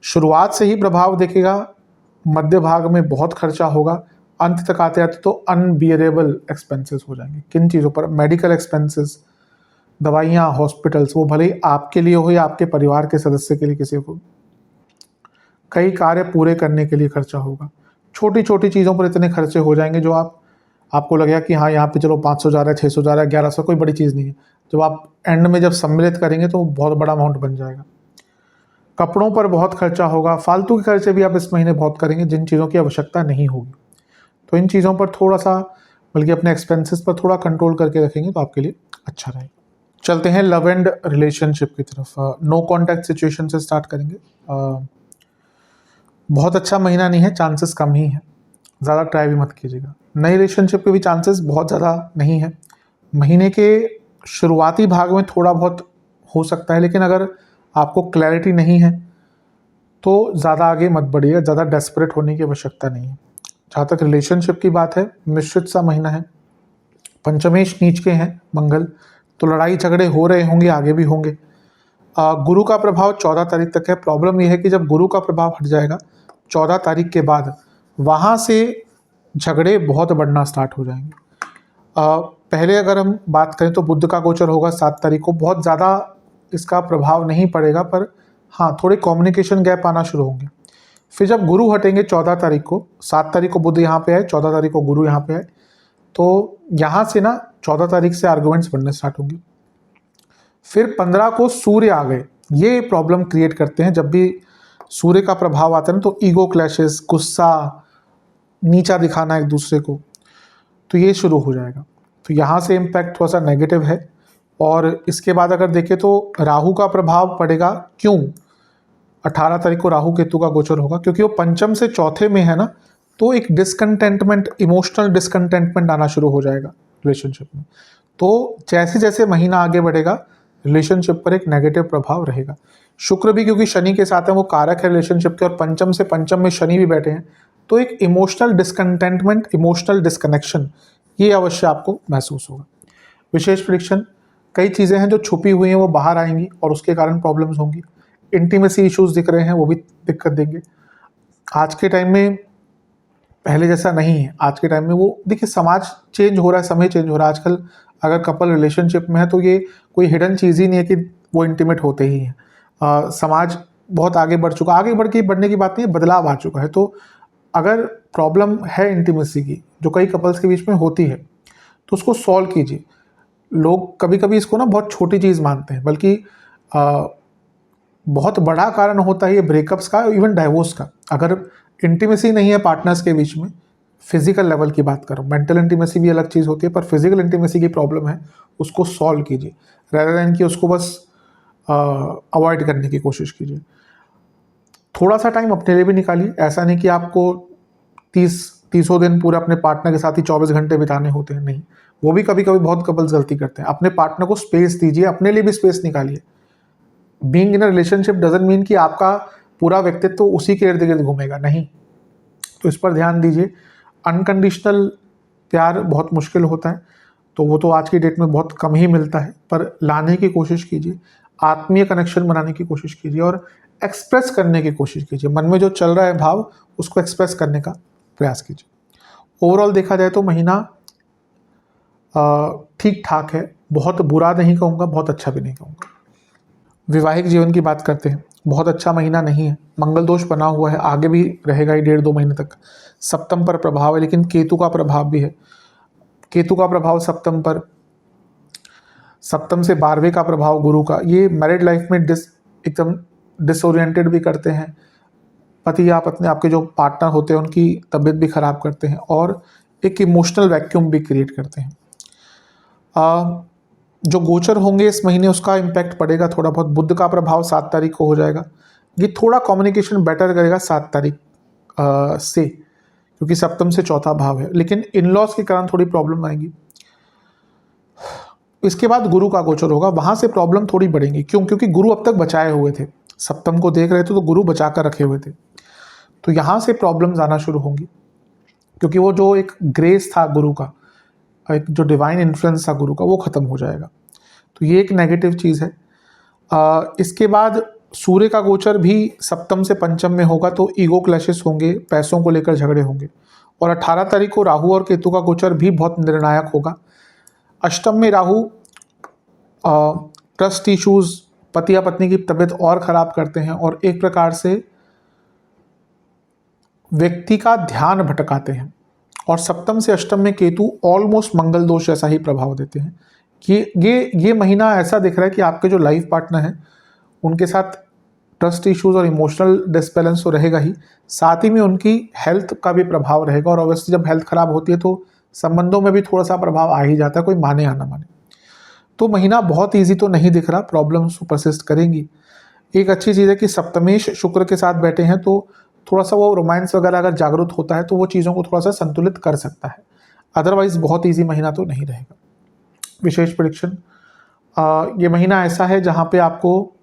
शुरुआत से ही प्रभाव दिखेगा, मध्य भाग में बहुत खर्चा होगा, अंत तक आते आते तो अनबियरेबल एक्सपेंसेस हो जाएंगे। किन चीज़ों पर? मेडिकल एक्सपेंसेस, दवाइयाँ, हॉस्पिटल्स, वो भले ही आपके लिए हो या आपके परिवार के सदस्य के लिए किसी को, कई कार्य पूरे करने के लिए खर्चा होगा। छोटी छोटी चीज़ों पर इतने खर्चे हो जाएंगे जो आपको लगेगा कि हाँ, यहाँ पे चलो 500 जा रहा है, 600 जा रहा है, 1100, कोई बड़ी चीज़ नहीं है। जब आप एंड में जब सम्मिलित करेंगे तो बहुत बड़ा अमाउंट बन जाएगा। कपड़ों पर बहुत खर्चा होगा, फालतू के खर्चे भी आप इस महीने बहुत करेंगे जिन चीज़ों की आवश्यकता नहीं होगी। तो इन चीज़ों पर थोड़ा सा, बल्कि अपने एक्सपेंसेस पर थोड़ा कंट्रोल करके रखेंगे तो आपके लिए अच्छा रहेगा। चलते हैं लव एंड रिलेशनशिप की तरफ। नो कॉन्टैक्ट सिचुएशन से स्टार्ट करेंगे। बहुत अच्छा महीना नहीं है, चांसेस कम ही है, ज़्यादा ट्राई भी मत कीजिएगा। नई रिलेशनशिप के भी चांसेस बहुत ज़्यादा नहीं है। महीने के शुरुआती भाग में थोड़ा बहुत हो सकता है, लेकिन अगर आपको क्लैरिटी नहीं है तो ज़्यादा आगे मत बढ़िए, ज़्यादा डेस्परेट होने की आवश्यकता नहीं है। जहाँ तक रिलेशनशिप की बात है, मिश्रित सा महीना है, पंचमेश नीच के हैं मंगल, तो लड़ाई झगड़े हो रहे होंगे, आगे भी होंगे। गुरु का प्रभाव 14 तारीख तक है। प्रॉब्लम यह है कि जब गुरु का प्रभाव हट जाएगा 14 तारीख के बाद, वहाँ से झगड़े बहुत बढ़ना स्टार्ट हो जाएंगे। पहले अगर हम बात करें तो बुध का गोचर होगा 7 तारीख को, बहुत ज़्यादा इसका प्रभाव नहीं पड़ेगा, पर हाँ, थोड़े कम्युनिकेशन गैप आना शुरू होंगे। फिर जब गुरु हटेंगे 14 तारीख को, 7 तारीख को बुध यहाँ पे आए, 14 तारीख को गुरु यहाँ पे आए, तो यहाँ से ना 14 तारीख से आर्गुमेंट्स बनने स्टार्ट होंगे। फिर 15 को सूर्य आ गए, ये प्रॉब्लम क्रिएट करते हैं। जब भी सूर्य का प्रभाव आता है ना, तो ईगो क्लैशेस, गुस्सा, नीचा दिखाना एक दूसरे को, तो ये शुरू हो जाएगा। तो यहाँ से इम्पैक्ट थोड़ा सा नेगेटिव है। और इसके बाद अगर देखें तो राहु का प्रभाव पड़ेगा। क्यों? 18 तारीख को राहु केतु का गोचर होगा, क्योंकि वो पंचम से चौथे में है ना, तो एक डिस्कंटेंटमेंट, इमोशनल डिस्कंटेंटमेंट आना शुरू हो जाएगा रिलेशनशिप में। तो जैसे जैसे महीना आगे बढ़ेगा, रिलेशनशिप पर एक नेगेटिव प्रभाव रहेगा। शुक्र भी क्योंकि शनि के साथ है, वो कारक है रिलेशनशिप के, और पंचम से पंचम में शनि भी बैठे हैं, तो एक इमोशनल डिस्कंटेंटमेंट, इमोशनल डिस्कनेक्शन, ये अवश्य आपको महसूस होगा। विशेष प्रेडिक्शन, कई चीज़ें हैं जो छुपी हुई हैं वो बाहर आएंगी और उसके कारण प्रॉब्लम्स होंगी। इंटीमेसी इश्यूज दिख रहे हैं, वो भी दिक्कत देंगे। आज के टाइम में पहले जैसा नहीं है। आज के टाइम में वो देखिए, समाज चेंज हो रहा है, समय चेंज हो रहा है। आजकल अगर कपल रिलेशनशिप में है तो ये कोई हिडन चीज़ ही नहीं है कि वो इंटीमेट होते ही हैं। समाज बहुत आगे बढ़ चुका, आगे बढ़ने की बात नहीं है, बदलाव आ चुका है। तो अगर प्रॉब्लम है इंटीमेसी की, जो कई कपल्स के बीच में होती है, तो उसको सॉल्व कीजिए। लोग कभी कभी इसको ना बहुत छोटी चीज़ मानते हैं, बल्कि बहुत बड़ा कारण होता है ये ब्रेकअप्स का, इवन डाइवोर्स का। अगर इंटीमेसी नहीं है पार्टनर्स के बीच में, फिजिकल लेवल की बात करो, मेंटल इंटीमेसी भी अलग चीज़ होती है, पर फिजिकल इंटीमेसी की प्रॉब्लम है, उसको सॉल्व कीजिए, rather than कि उसको बस अवॉइड करने की कोशिश कीजिए। थोड़ा सा टाइम अपने लिए भी निकालिए। ऐसा नहीं कि आपको 30 दिन पूरा अपने पार्टनर के साथ ही 24 घंटे बिताने होते हैं, नहीं। वो भी कभी कभी बहुत कपल्स गलती करते हैं। अपने पार्टनर को स्पेस दीजिए, अपने लिए भी स्पेस निकालिए। Being in a relationship doesn't mean कि आपका पूरा व्यक्तित्व तो उसी के इर्द गिर्द घूमेगा, नहीं। तो इस पर ध्यान दीजिए। अनकंडीशनल प्यार बहुत मुश्किल होता है, तो वो तो आज की डेट में बहुत कम ही मिलता है, पर लाने की कोशिश कीजिए, आत्मीय कनेक्शन बनाने की कोशिश कीजिए और एक्सप्रेस करने की कोशिश कीजिए। मन में जो चल रहा है भाव, उसको एक्सप्रेस करने का प्रयास कीजिए। ओवरऑल देखा जाए तो महीना ठीक ठाक है, बहुत बुरा नहीं कहूँगा, बहुत अच्छा भी नहीं कहूँगा। वैवाहिक जीवन की बात करते हैं, बहुत अच्छा महीना नहीं है। मंगल दोष बना हुआ है, आगे भी रहेगा ही 1.5-2 महीने तक। सप्तम पर प्रभाव है, लेकिन केतु का प्रभाव भी है। केतु का प्रभाव सप्तम पर, सप्तम से 12वें का प्रभाव गुरु का, ये मैरिड लाइफ में एकदम डिसोरिएंटेड भी करते हैं। पति या पत्नी, आपके जो पार्टनर होते हैं, उनकी तबीयत भी खराब करते हैं और एक इमोशनल वैक्यूम भी क्रिएट करते हैं। जो गोचर होंगे इस महीने, उसका इम्पैक्ट पड़ेगा थोड़ा बहुत। बुध का प्रभाव 7 तारीख को हो जाएगा, ये थोड़ा कम्युनिकेशन बेटर करेगा 7 तारीख से, क्योंकि सप्तम से चौथा भाव है, लेकिन इन लॉज के कारण थोड़ी प्रॉब्लम आएगी। इसके बाद गुरु का गोचर होगा, वहाँ से प्रॉब्लम थोड़ी बढ़ेंगी। क्यों? क्योंकि गुरु अब तक बचाए हुए थे, सप्तम को देख रहे थे तो गुरु बचा कर रखे हुए थे, तो यहाँ से प्रॉब्लम्स आना शुरू होंगी, क्योंकि वो जो एक ग्रेस था गुरु का, एक जो डिवाइन इन्फ्लुएंस था गुरु का, वो ख़त्म हो जाएगा। तो ये एक नेगेटिव चीज़ है। इसके बाद सूर्य का गोचर भी सप्तम से पंचम में होगा, तो ईगो क्लैशेस होंगे, पैसों को लेकर झगड़े होंगे। और 18 तारीख को राहु और केतु का गोचर भी बहुत निर्णायक होगा। अष्टम में राहु ट्रस्ट इश्यूज पति या पत्नी की तबीयत और ख़राब करते हैं और एक प्रकार से व्यक्ति का ध्यान भटकाते हैं। और सप्तम से अष्टम में केतु ऑलमोस्ट मंगल दोष जैसा ही प्रभाव देते हैं कि ये महीना ऐसा दिख रहा है कि आपके जो लाइफ पार्टनर हैं उनके साथ ट्रस्ट इश्यूज और इमोशनल डिसबैलेंस तो रहेगा ही, साथ ही में उनकी हेल्थ का भी प्रभाव रहेगा। और ऑब्वियसली जब हेल्थ खराब होती है तो संबंधों में भी थोड़ा सा प्रभाव आ ही जाता है, कोई माने या ना माने। तो महीना बहुत ईजी तो नहीं दिख रहा, प्रॉब्लम्स परसिस्ट करेंगी। एक अच्छी चीज़ है कि सप्तमेश शुक्र के साथ बैठे हैं तो थोड़ा सा वो रोमांस वगैरह अगर जागरूक होता है तो वो चीज़ों को थोड़ा सा संतुलित कर सकता है। अदरवाइज बहुत ईजी महीना तो नहीं रहेगा। विशेष प्रेडिक्शन, ये महीना ऐसा है जहाँ पे आपको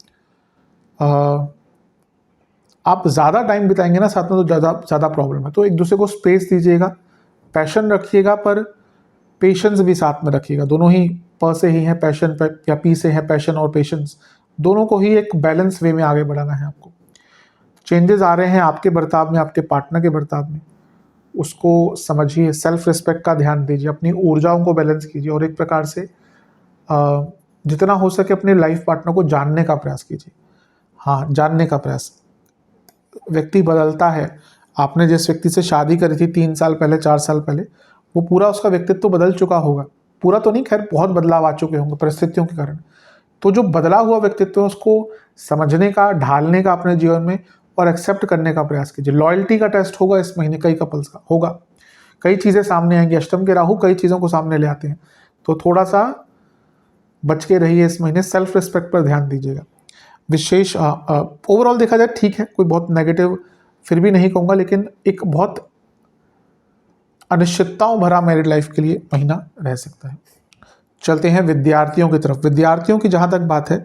आप ज़्यादा टाइम बिताएंगे ना साथ में तो ज़्यादा प्रॉब्लम है। तो एक दूसरे को स्पेस दीजिएगा, पैशन रखिएगा पर पेशेंस भी साथ में रखिएगा। दोनों ही प से ही हैं पैशन या पी से है पैशन और पेशेंस, दोनों को ही एक बैलेंस वे में आगे बढ़ाना है आपको। चेंजेस आ रहे हैं आपके बर्ताव में, आपके पार्टनर के बर्ताव में, उसको समझिए। सेल्फ रिस्पेक्ट का ध्यान दीजिए, अपनी ऊर्जाओं को बैलेंस कीजिए और एक प्रकार से जितना हो सके अपने लाइफ पार्टनर को जानने का प्रयास कीजिए। हाँ, जानने का प्रयास। व्यक्ति बदलता है। आपने जिस व्यक्ति से शादी करी थी 3 साल पहले 4 साल पहले, वो पूरा उसका व्यक्तित्व तो बदल चुका होगा, पूरा तो नहीं, खैर बहुत बदलाव आ चुके होंगे परिस्थितियों के कारण। तो जो बदला हुआ व्यक्तित्व है उसको समझने का, ढालने का अपने जीवन में और एक्सेप्ट करने का प्रयास कीजिए। लॉयल्टी का टेस्ट होगा इस महीने, कई कपल्स का होगा, कई चीज़ें सामने आएंगी। अष्टम के राहु कई चीज़ों को सामने ले आते हैं, तो थोड़ा सा बच के रहिए इस महीने। सेल्फ रिस्पेक्ट पर ध्यान दीजिएगा। विशेष ओवरऑल देखा जाए ठीक है, कोई बहुत नेगेटिव फिर भी नहीं कहूँगा, लेकिन एक बहुत अनिश्चितताओं भरा मैरिड लाइफ के लिए महीना रह सकता है। चलते हैं विद्यार्थियों की तरफ। विद्यार्थियों की जहाँ तक बात है,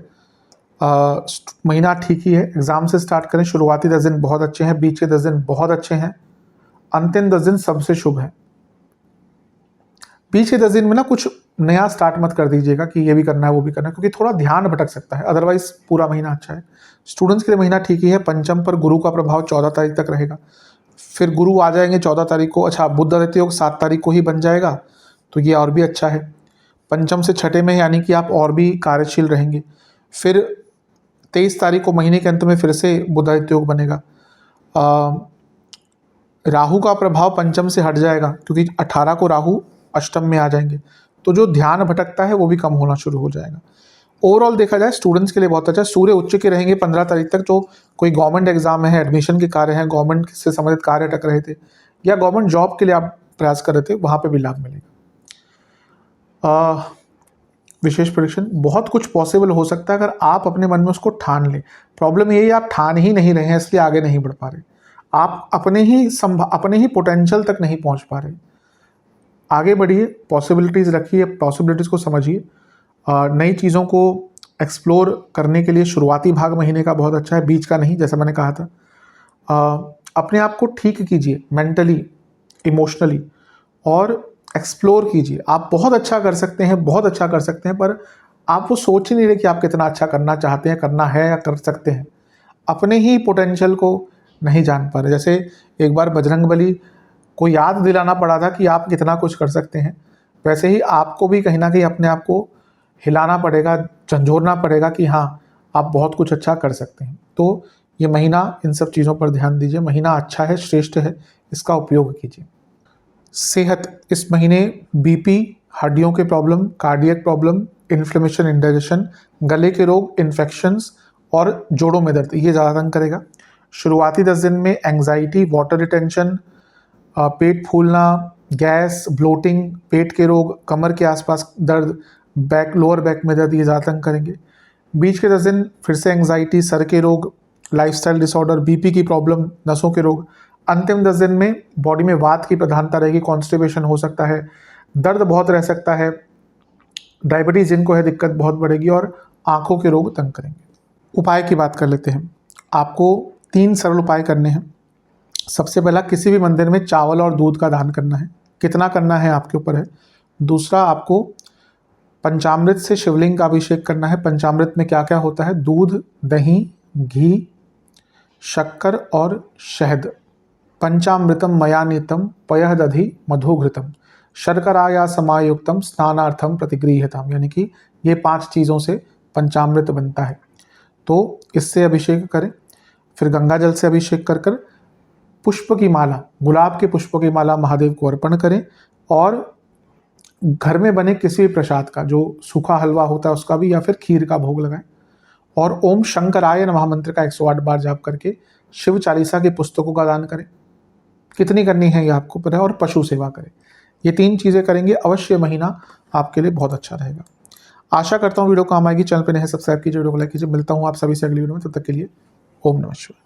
महीना ठीक ही है। एग्जाम से स्टार्ट करें, शुरुआती 10 दिन बहुत अच्छे हैं, बीच के 10 दिन बहुत अच्छे हैं, अंतिम 10 दिन सबसे शुभ है। बीच के 10 दिन में ना कुछ नया स्टार्ट मत कर दीजिएगा कि ये भी करना है वो भी करना है, क्योंकि थोड़ा ध्यान भटक सकता है। अदरवाइज पूरा महीना अच्छा है। स्टूडेंट्स के लिए महीना ठीक ही है। पंचम पर गुरु का प्रभाव 14 तारीख तक रहेगा, फिर गुरु आ जाएंगे 14 तारीख को। अच्छा, बुध आदित्य योग 7 तारीख को ही बन जाएगा, तो ये और भी अच्छा है। पंचम से छठे में, यानी कि आप और भी कार्यशील रहेंगे। फिर 23 तारीख को महीने के अंत में फिर से बुध आदित्य योग बनेगा। राहु का प्रभाव पंचम से हट जाएगा, क्योंकि 18 को राहु अष्टम में आ जाएंगे, तो जो ध्यान भटकता है वो भी कम होना शुरू हो जाएगा। ओवरऑल देखा जाए स्टूडेंट्स के लिए बहुत अच्छा। सूर्य उच्च के रहेंगे 15 तारीख तक, जो कोई गवर्नमेंट एग्जाम है, एडमिशन के कार्य हैं, गवर्नमेंट से संबंधित कार्य अटक रहे थे या गवर्नमेंट जॉब के लिए आप प्रयास कर रहे थे, वहाँ पे भी लाभ मिलेगा। विशेष प्रेडिक्शन, बहुत कुछ पॉसिबल हो सकता है अगर आप अपने मन में उसको ठान लें। प्रॉब्लम यही है आप ठान ही नहीं रहे हैं, इसलिए आगे नहीं बढ़ पा रहे। आप अपने ही पोटेंशियल तक नहीं पहुँच पा रहे। आगे बढ़िए, पॉसिबिलिटीज़ रखिए, पॉसिबिलिटीज़ को समझिए। नई चीज़ों को एक्सप्लोर करने के लिए शुरुआती भाग महीने का बहुत अच्छा है, बीच का नहीं, जैसा मैंने कहा था। अपने आप को ठीक कीजिए मेंटली, इमोशनली, और एक्सप्लोर कीजिए। आप बहुत अच्छा कर सकते हैं, बहुत अच्छा कर सकते हैं, पर आप वो सोच ही नहीं रहे कि आप कितना अच्छा करना चाहते हैं, करना है या कर सकते हैं। अपने ही पोटेंशियल को नहीं जान पा रहे। जैसे एक बार बजरंगबली को याद दिलाना पड़ा था कि आप कितना कुछ कर सकते हैं, वैसे ही आपको भी कहीं ना कहीं अपने आप को हिलाना पड़ेगा, झंझोरना पड़ेगा कि हाँ, आप बहुत कुछ अच्छा कर सकते हैं। तो ये महीना इन सब चीज़ों पर ध्यान दीजिए। महीना अच्छा है, श्रेष्ठ है, इसका उपयोग कीजिए। सेहत, इस महीने बीपी, हड्डियों के problem, cardiac problem, inflammation, indigestion, गले के रोग, इन्फेक्शंस और जोड़ों में दर्द, ये ज़्यादा तंग करेगा। शुरुआती 10 दिन में एंग्जाइटी, वाटर रिटेंशन, पेट फूलना, गैस, ब्लोटिंग, पेट के रोग, कमर के आसपास दर्द, बैक, लोअर बैक में दर्द, ये ज़्यादा तंग करेंगे। बीच के 10 दिन फिर से एंग्जाइटी, सर के रोग, लाइफस्टाइल डिसऑर्डर, बीपी की प्रॉब्लम, नसों के रोग। अंतिम 10 दिन में बॉडी में वात की प्रधानता रहेगी, कॉन्स्टिपेशन हो सकता है, दर्द बहुत रह सकता है, डायबिटीज़ जिनको है दिक्कत बहुत बढ़ेगी और आँखों के रोग तंग करेंगे। उपाय की बात कर लेते हैं। आपको 3 सरल उपाय करने हैं। सबसे पहला, किसी भी मंदिर में चावल और दूध का दान करना है। कितना करना है आपके ऊपर है। दूसरा, आपको पंचामृत से शिवलिंग का अभिषेक करना है। पंचामृत में क्या क्या होता है? दूध, दही, घी, शक्कर और शहद। पंचामृतम मया नीतम पयः दधि मधुघृतम शर्कराया समायुक्तम स्नानार्थम प्रतिगृह्यताम, यानी कि ये 5 चीज़ों से पंचामृत बनता है। तो इससे अभिषेक करें, फिर गंगा जल से अभिषेक कर कर पुष्प की माला, गुलाब के पुष्पों की माला महादेव को अर्पण करें, और घर में बने किसी भी प्रसाद का, जो सूखा हलवा होता है उसका भी, या फिर खीर का भोग लगाएं, और ओम शंकराय नमः मंत्र का 108 बार जाप करके शिव चालीसा की पुस्तकों का दान करें। कितनी करनी है ये आपको पता है, और पशु सेवा करें। ये 3 चीज़ें करेंगे अवश्य महीना आपके लिए बहुत अच्छा रहेगा। आशा करता हूँ वीडियो काम आएगी। चैनल पर नए हैं सब्सक्राइब कीजिए, वीडियो को लाइक कीजिए। मिलता हूँ आप सभी से अगली वीडियो में, तब तक के लिए ओम नमः शिवाय।